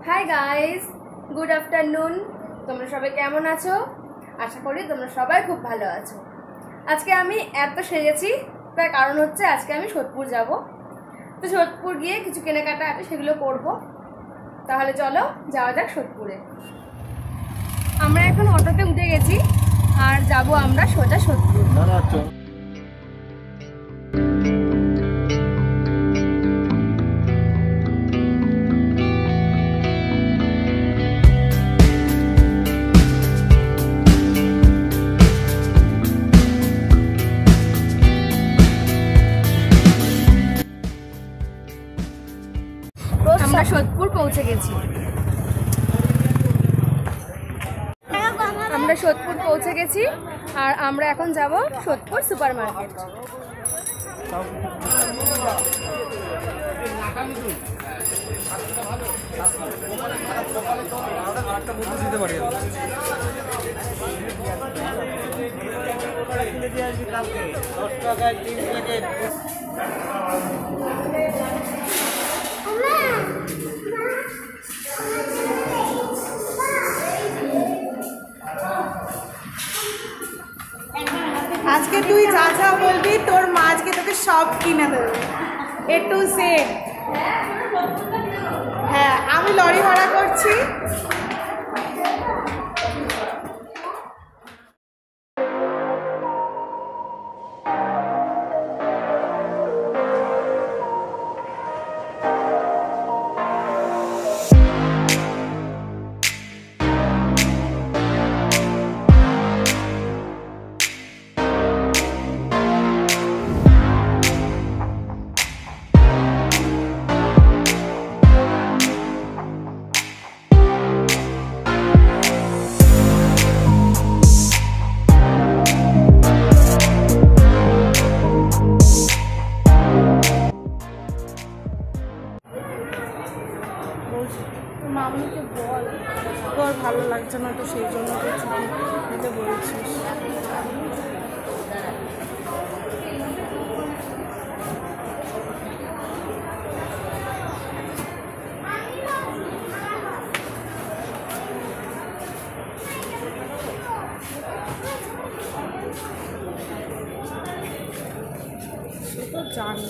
Hi guys, good afternoon. তোমরা সবাই কেমন আছো? আশা করি তোমরা সবাই খুব ভালো আছো। আজকে আমি এত সেজেছি, তার কারণ হচ্ছে আজকে আমি সোদপুর যাব। তো সোদপুর গিয়ে কিছু কেনাকাটা আছে, সেগুলো করব। তাহলে চলো যাওয়া যাক সোদপুরে। আমরা এখন অটোতে উঠে গেছি আর যাব আমরা সোজা সোদপুর। আমরা সোদপুর পৌঁছে গেছি। আর আমরা এখন যাব সোদপুর সুপার মার্কেট। আজকে তুই যা যা বলবি তোর মা আজকে তোকে সব কিনে দেবে, এ টু জেড। হ্যাঁ, আমি লরি ভাড়া করছি। মামনিকে বল, তোর ভালো লাগছে না তো সেই জন্য নিতে বলছিস। সে তো জানি।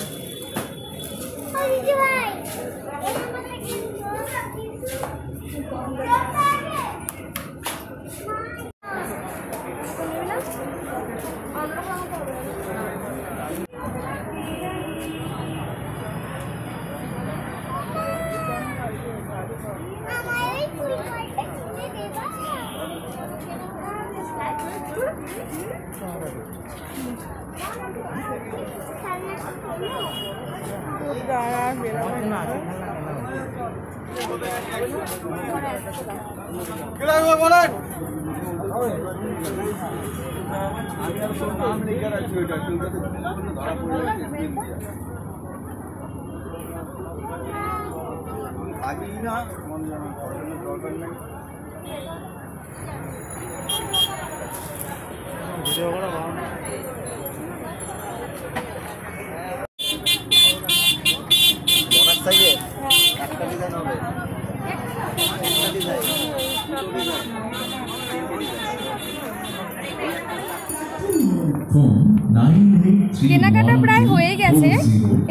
কেনাকাটা প্রায় হয়ে গেছে,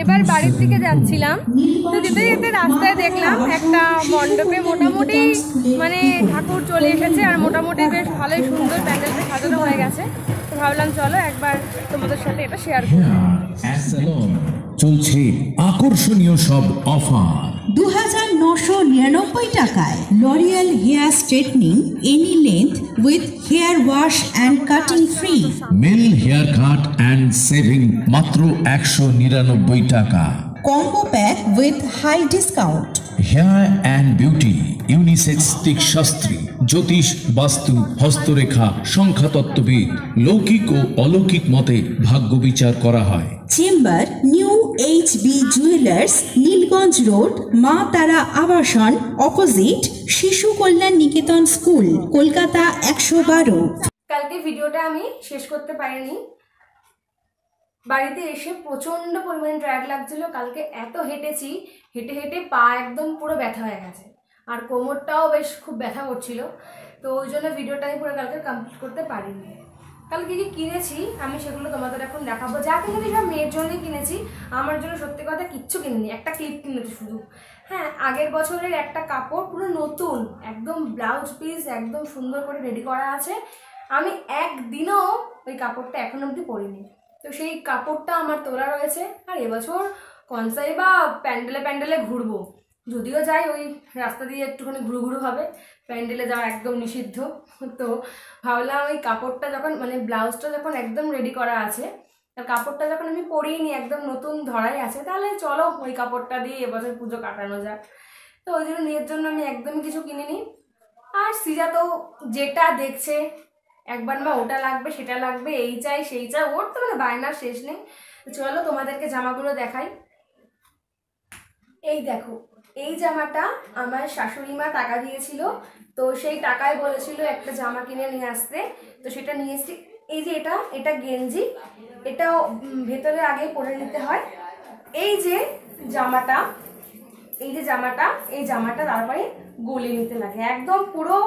এবার বাড়ির দিকে যাচ্ছিলাম। তো যেতে যেতে রাস্তায় দেখলাম একটা মণ্ডপে মোটামুটি মানে ঠাকুর চলে এসেছে, আর মোটামুটি বেশ ভালোই সুন্দর প্যান্ডেলটা সাজানো হয়ে গেছে। তো ভাবলাম চলো একবার তোমাদের সাথে এটা শেয়ার করি। চলছে আকর্ষণীয় সব অফার। 2999 টাকায় L'Oreal hair straightening any length with hair wash and cutting free. Male hair cut and shaving মাত্র 199 টাকা। Combo pack with high discount. Hair and beauty unisex টিক শাস্ত্রী, জ্যোতিষ, বাস্তু, হস্তরেখা, সংখ্যাতত্ত্ববিদ, লৌকিক ও অলৌকিক মতে ভাগ্য বিচার করা হয়। Chamber new HB jewellers, Nilganj road, মা তারা আবাসন, অপোজিট শিশু কল্যাণ নিকেতন স্কুল, কলকাতা 112। কালকে ভিডিওটা আমি শেষ করতে পারিনি, বাড়িতে এসে প্রচন্ড পরিমাণে টায়ার্ড লাগছিল। কালকে এত হেঁটেছি, হেঁটে হেঁটে পা একদম পুরো ব্যথা হয়ে গেছে। আর কোমরটাও বেশ খুব ব্যথা করছিল, তো ওই জন্য ভিডিওটা আমি পুরো কালকে কমপ্লিট করতে পারিনি। কালকে কী কিনেছি আমি সেগুলো তোমাদের এখন দেখাবো। যা কিনেছি সব মেয়ের জন্যই কিনেছি, আমার জন্য সত্যি কথা কিচ্ছু কিনিনি, একটা ক্লিপ কিনেছি শুধু। হ্যাঁ, আগের বছরের একটা কাপড় পুরো নতুন, একদম ব্লাউজ পিস একদম সুন্দর করে রেডি করা আছে, আমি একদিনও ওই কাপড়টা এখন অবধি পরিনি। তো সেই কাপড়টা আমার তোলা রয়েছে। আর এবছর কনসাই বা প্যান্ডেলে প্যান্ডেলে ঘুরবো, যদিও যাই ওই রাস্তা দিয়ে একটুখানি ঘুরু ঘুরু হবে, প্যান্ডেলে যাওয়া একদম নিষিদ্ধ। তো ভাবলাম ওই কাপড়টা যখন মানে ব্লাউজটা যখন একদম রেডি করা আছে, আর কাপড়টা যখন আমি পরিনি একদম নতুন ধরাই আছে, তাহলে চলো ওই কাপড়টা দিয়ে এবছর পুজো কাটানো যাক। তো ওই জন্য নিজের জন্য আমি একদমই কিছু কিনিনি। আর সিজা তো যেটা দেখছে একবার মা ওটা লাগবে সেটা লাগবে, এই চাই সেই চাই, ওর তো মানে বায়নার শেষ নেই। চলো তোমাদেরকে জামাগুলো দেখাই। এই দেখো, এই জামাটা আমার শাশুড়ি মা টাকা দিয়েছিল, তো সেই টাকায় বলেছিল একটা জামা কিনে নিয়ে আসতে, তো সেটা নিয়ে এসেছি। এই যে এটা গেঞ্জি, এটাও ভেতরে আগে পরে নিতে হয়। এই যে জামাটা, এই জামাটা তারপরে গলে নিতে লাগে একদম পুরো,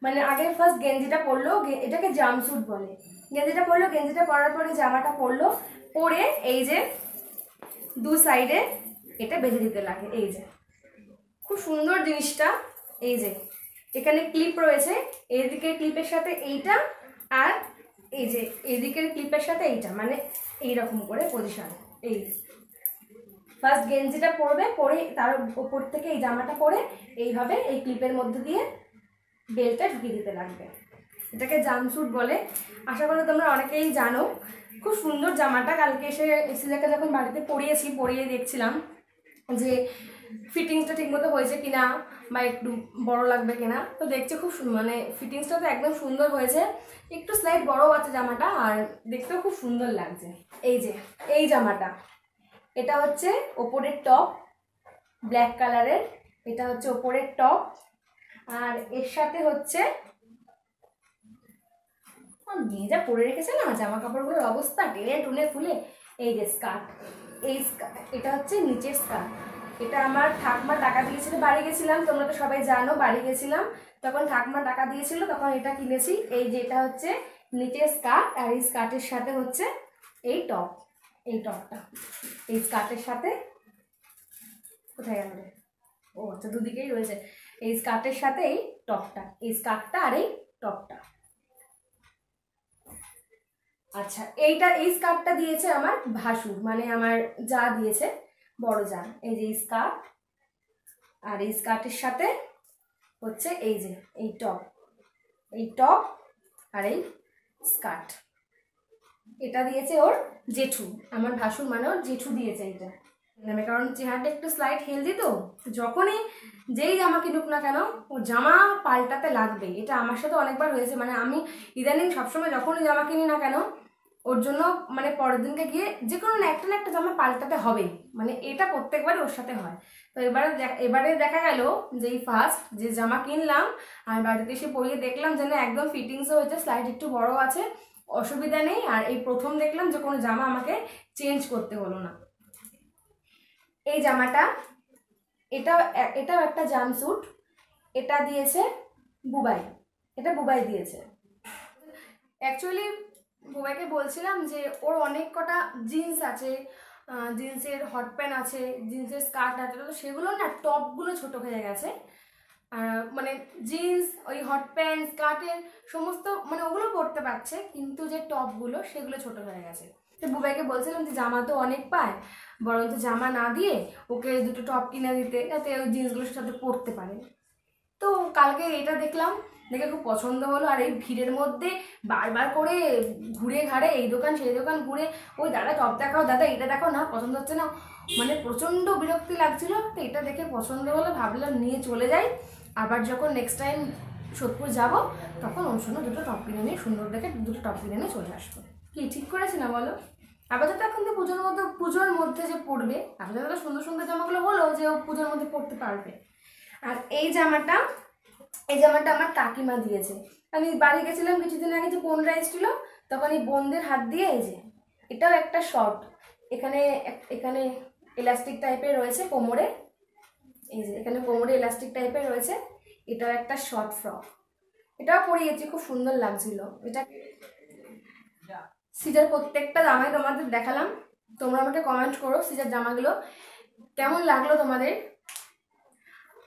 মানে আগে ফার্স্ট গেঞ্জিটা পরলো, এটাকে জামস্যুট বলে। গেঞ্জিটা পরলো, গেঞ্জিটা পরার পরে জামাটা পরলো, পরে এই যে দু সাইডে এটা বেঁধে দিতে লাগে। এই যে খুব সুন্দর জিনিসটা, এই যে এখানে ক্লিপ রয়েছে, এইদিকের ক্লিপের সাথে এইটা, আর এই যে এদিকের ক্লিপের সাথে এইটা, মানে এইরকম করে পজিশন। এই ফার্স্ট গেঞ্জিটা পরবে, পরে তার উপর থেকে এই জামাটা পরে এইভাবে এই ক্লিপের মধ্যে দিয়ে বেলটা ঢুকিয়ে দিতে লাগবে। এটাকে জামস্যুট বলে, আশা করি তোমরা অনেকেই জানো। খুব সুন্দর জামাটা, কালকে সিজাকে যখন বাড়িতে পরিয়ে দেখছিলাম যে ফিটিংসটা ঠিকমতো হয়েছে কিনা বা একটু বড় লাগবে কিনা, তো দেখছি খুব মানে ফিটিংসটা তো একদম সুন্দর হয়েছে, একটু স্লাইড বড় আছে জামাটা, আর দেখতেও খুব সুন্দর লাগছে। এই যে এই জামাটা, এটা হচ্ছে ওপরের টপ ব্ল্যাক কালারের, এটা হচ্ছে ওপরের টপ, আর এর সাথে হচ্ছে মেয়ে যা পরে রেখেছে না জামা কাপড়গুলোর অবস্থা, টেনে টুনে ফুলে। এই যে স্কার্ট, এটা হচ্ছে নিচের স্কার্ট, এটা আমার ঠাকমা টাকা দিয়েছিল, বাড়ি গেছিলাম, তোমরা তো সবাই জানো বাড়ি গেছিলাম, তখন ঠাকমা টাকা দিয়েছিল, তখন এটা কিনেছি। এই যে এটা হচ্ছে নিচের স্কার্ট, আর এই স্কার্টের সাথে হচ্ছে এই টপ, এই টপটা এই স্কার্টের সাথে, কোথায় গেল রে, ও আচ্ছা দুদিকেই রয়েছে, এই স্কার্টের সাথে এই টপটা, এই স্কার্টটা আর এই টপটা। আচ্ছা, এই স্কার্টটা দিয়েছে আমার ভাসুর, মানে আমার যা দিয়েছে, বড় যা। এই যে স্কার্ট, আর এই স্কার্টের সাথে হচ্ছে এই যে এই টপ আর এই স্কার্ট, এটা দিয়েছে ওর জেঠু, আমার ভাসুর মানে ওর জেঠু দিয়েছে এটা। মানে কারণ চেহারাটা একটু স্লাইট হেলদি, তো যখনই যেই জামা কিনুক না কেন ও জামা পাল্টাতে লাগবে। এটা আমার সাথে অনেকবার হয়েছে, মানে আমি ইদানিং সবসময় যখনই জামা কিনি না কেন ওর জন্য মানে পরের দিনকে গিয়ে যে কোনো একটা না একটা জামা পাল্টাতে হবে, মানে এটা প্রত্যেকবারই ওর সাথে হয়। তো এবারে দেখা গেল যে এই ফার্স্ট যে জামা কিনলাম আর বাড়িতে এসে পরিয়ে দেখলাম যে না একদম ফিটিংসও হয়েছে, স্লাইড একটু বড় আছে, অসুবিধা নেই। আর এই প্রথম দেখলাম যে কোনো জামা আমাকে চেঞ্জ করতে হলো না। এই জামাটা, এটাও একটা জামস্যুট, এটা দিয়েছে বুবাই, এটা বুবাই দিয়েছে। অ্যাকচুয়ালি বুবাইকে বলছিলাম যে ওর অনেক কটা জিন্স আছে, জিন্সের হট প্যান্ট আছে, জিন্সের স্কার্ট আছে, তো সেগুলো না টপগুলো ছোট হয়ে গেছে। মানে জিন্স ওই হট প্যান্ট স্কার্টের সমস্ত মানে ওগুলো পরতে পারছে, কিন্তু যে টপগুলো সেগুলো ছোট হয়ে গেছে। তো বুবাইকে বলছিলাম যে জামা তো অনেক পায়, বরঞ্চ জামা না দিয়ে ওকে দুটো টপ কিনে দিতে, যাতে ওই জিন্সগুলোর সাথে পরতে পারে। তো কালকে এটা দেখলাম, দেখে খুব পছন্দ হলো। আর এই ভিড়ের মধ্যে বারবার করে ঘুরে ঘাড়ে এই দোকান সেই দোকান ঘুরে, ওই দাদা টপ দেখাও, দাদা এটা দেখো, না পছন্দ হচ্ছে না, মানে প্রচণ্ড বিরক্তি লাগছিল। তো এটা দেখে পছন্দ হলো, ভাবলাম নিয়ে চলে যাই, আবার যখন নেক্সট টাইম সোদপুর যাব তখন ওর জন্য দুটো টপ কিনে নিয়ে সুন্দর দেখে দুটো টপ কিনে নিয়ে চলে আসবো। কি ঠিক করেছি না বলো? আপাতত এখন তো পুজোর মধ্যে যে পড়বে, আপাতত সুন্দর সুন্দর জামাগুলো হলো যে ও পুজোর মধ্যে পড়তে পারবে। আর এই জামাটা আমার কাকিমা দিয়েছে। আমি বাড়ি গেছিলাম কিছুদিন আগে, যে বোনরা এসেছিল, তখন এই বোনদের হাত দিয়ে এই যে এটাও একটা শর্ট, এখানে এলাস্টিক টাইপের রয়েছে কোমরে, এই যে এখানে কোমরে এলাস্টিক টাইপের রয়েছে, এটাও একটা শর্ট ফ্রক, এটাও পরিয়েছি, খুব সুন্দর লাগছিল। এটা সিজার প্রত্যেকটা জামাই তোমাদের দেখালাম, তোমরা আমাকে কমেন্ট করো সিজার জামাগুলো কেমন লাগলো তোমাদের।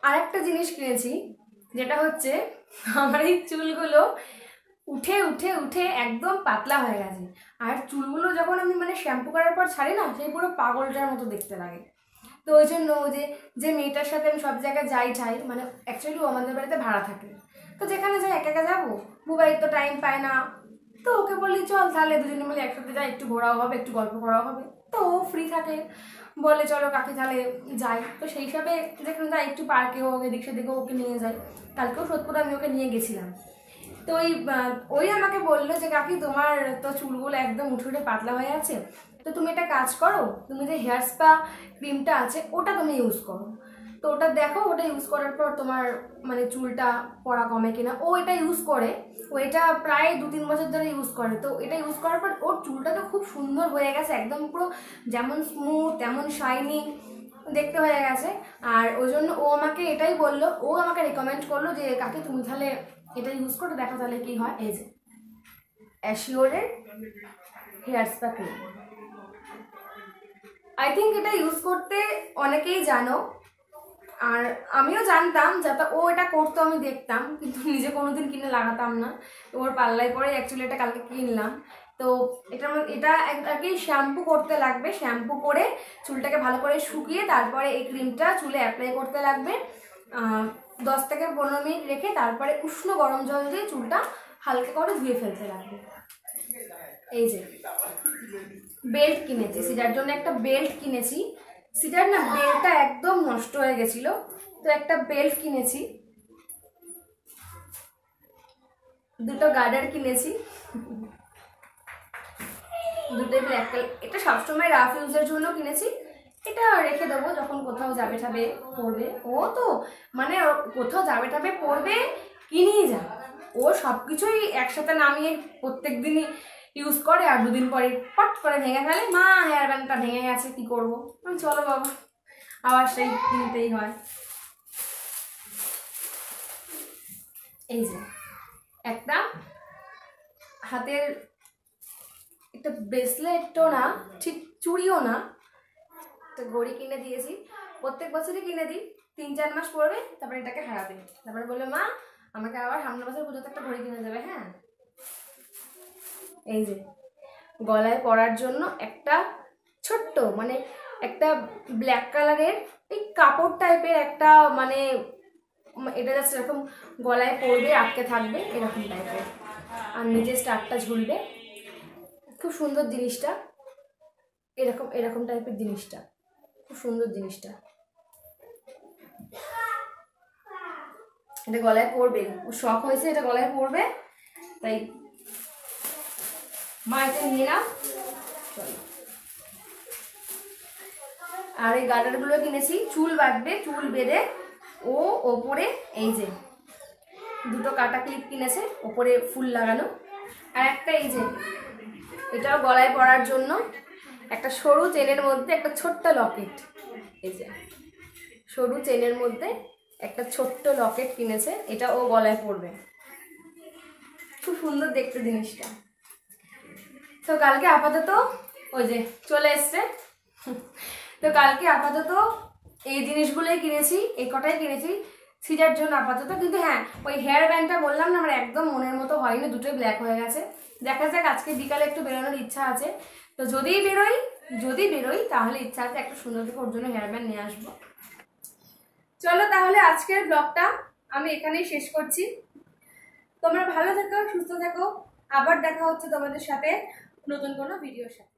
আর একটা জিনিস কিনেছি, যেটা হচ্ছে আমার এই চুলগুলো উঠে উঠে উঠে একদম পাতলা হয়ে গেছে। আর চুলগুলো যখন আমি মানে শ্যাম্পু করার পর ছাড়ি না, সেই পুরো পাগলটার মতো দেখতে লাগে। তো ওই জন্য যে মেয়েটার সাথে আমি সব জায়গায় যাই মানে অ্যাকচুয়ালি ও আমাদের বাড়িতে ভাড়া থাকে, তো যেখানে যাই একা একা যাবো, বুবাই তো টাইম পায় না, তো ওকে বলি চল তাহলে দুজনে মিলে একসাথে যাই, একটু ঘোরাও হবে, একটু গল্প করাও হবে। তো ও ফ্রি থাকে, বলে চলো কাকি তাহলে যাই। তো সেই হিসাবে যেখানে যাই, একটু পার্কে হোক এদিক সেদিকেও ওকে নিয়ে যাই। কালকেও সোদপুরে আমি ওকে নিয়ে গেছিলাম। তো ওই আমাকে বললো যে কাকি তোমার তো চুলগুলো একদম উঠে উঠে পাতলা হয়ে আছে, তো তুমি একটা কাজ করো, তুমি যে হেয়ার স্পা ক্রিমটা আছে ওটা তুমি ইউজ করো। তো ওটা দেখো, ওটা ইউজ করার পর তোমার মানে চুলটা পড়া কমে কিনা। ও এটা ইউজ করে, ও এটা প্রায় 2-3 বছর ধরে ইউজ করে। তো এটা ইউজ করার পর ওর চুলটা তো খুব সুন্দর হয়ে গেছে, একদম পুরো যেমন স্মুথ তেমন শাইনি দেখতে হয়ে গেছে। আর ওই জন্য ও আমাকে এটাই বললো, ও আমাকে রেকমেন্ড করলো যে কাকি তুমি তাহলে এটা ইউজ করে দেখো তাহলে কি হয়। এই যে অ্যাশিওরের hair spa cream, I think এটা ইউজ করতে অনেকেই জানো, আর আমিও জানতাম, যাতে ও এটা করতো আমি দেখতাম, কিন্তু নিজে কোনোদিন কিনে লাগাতাম না। তো ওর পাল্লায় পরে অ্যাকচুয়ালি এটা কালকে কিনলাম। তো এটা আগে শ্যাম্পু করতে লাগবে, শ্যাম্পু করে চুলটাকে ভালো করে শুকিয়ে তারপরে এই ক্রিমটা চুলে অ্যাপ্লাই করতে লাগবে। 10 থেকে 15 মিনিট রেখে তারপরে উষ্ণ গরম জল দিয়ে চুলটা হালকা করে ধুয়ে ফেলতে লাগবে। এই যে বেল্ট কিনেছি, সিজার জন্য একটা বেল্ট কিনেছি। সিজার না বেল্টটা একদম নষ্ট হয়ে গেছিল, তো একটা বেল্ট কিনেছি। দুটো গার্ডার কিনেছি, দুটোই ব্ল্যাক কালার। এটা সবসময় রাফ ইউজের জন্য কিনেছি, এটা রেখে দেবো যখন কোথাও যাবে টাবে পড়বে। ও তো মানে কোথাও যাবে টাবে পড়বে কিনেই যা, ও সব কিছুই একসাথে নামিয়ে প্রত্যেক দিনই ইউজ করে, আর 2 দিন পরে পট করে ভেঙে ফেলে, মা হেয়ার ব্যান্ডটা ভেঙে গেছে কি করবো। চলো বাবা, আবার সেই কিনতেই হয়। এই যে একটা হাতের একটা ব্রেসলেটও না, ঠিক চুড়িও না, একটা ঘড়ি কিনে দিয়েছি। প্রত্যেক বছরই কিনে দিই, 3-4 মাস পরবে, তারপরে এটাকে হারাবে। তারপরে বললো মা আমাকে আবার সামনের বছর পুজোতে একটা ঘড়ি কিনে দেবে। হ্যাঁ, এই যে গলায় পরার জন্য একটা ছোট্ট মানে একটা ব্ল্যাক কালারের এই কাপড় টাইপের একটা মানে এটা জাস্ট এরকম গলায় পরবে, আটকে থাকবে এরকম টাইপের, আর নিচে স্টারটা ঝুলবে। খুব সুন্দর জিনিসটা, এরকম এরকম টাইপের জিনিসটা, খুব সুন্দর জিনিসটা। এটা গলায় পরবে, ও শখ হয়েছে এটা গলায় পরবে, তাই মা এটা নিয়ে নাও। চলো, আর এই গার্ডারগুলো কিনেছি, চুল বাঁধবে, চুল বেঁধে ও ওপরে এই যে দুটো কাটা ক্লিপ কিনেছে, ওপরে ফুল লাগানো। আর একটা এই যে এটাও গলায় পরার জন্য একটা সরু চেনের মধ্যে একটা ছোট্ট লকেট, এই যে সরু চেনের মধ্যে একটা ছোট্ট লকেট কিনেছে, এটা ও গলায় পরবে। খুব সুন্দর দেখতে জিনিসটা। তো কালকে আপাতত ওই যে চলে এসছে, তো কালকে আপাতত এই জিনিসগুলোই কিনেছি, এই কটাই কিনেছি সিজার জন্য আপাতত। কিন্তু হ্যাঁ, ওই হেয়ার ব্যান্ডটা বললাম না, আমার একদম মনের মতো হয়নি, দুটোই ব্ল্যাক হয়ে গেছে। দেখা যাক, আজকে বিকালে একটু বেরোনোর ইচ্ছা আছে, তো যদি বেরোই তাহলে ইচ্ছা আছে একটা সুন্দর থেকে ওর জন্য হেয়ার ব্যান্ড নিয়ে আসবো। চলো তাহলে আজকের ব্লগটা আমি এখানেই শেষ করছি। তোমরা ভালো থেকো, সুস্থ থেকো, আবার দেখা হচ্ছে তোমাদের সাথে নতুন কোনো ভিডিওর সাথে।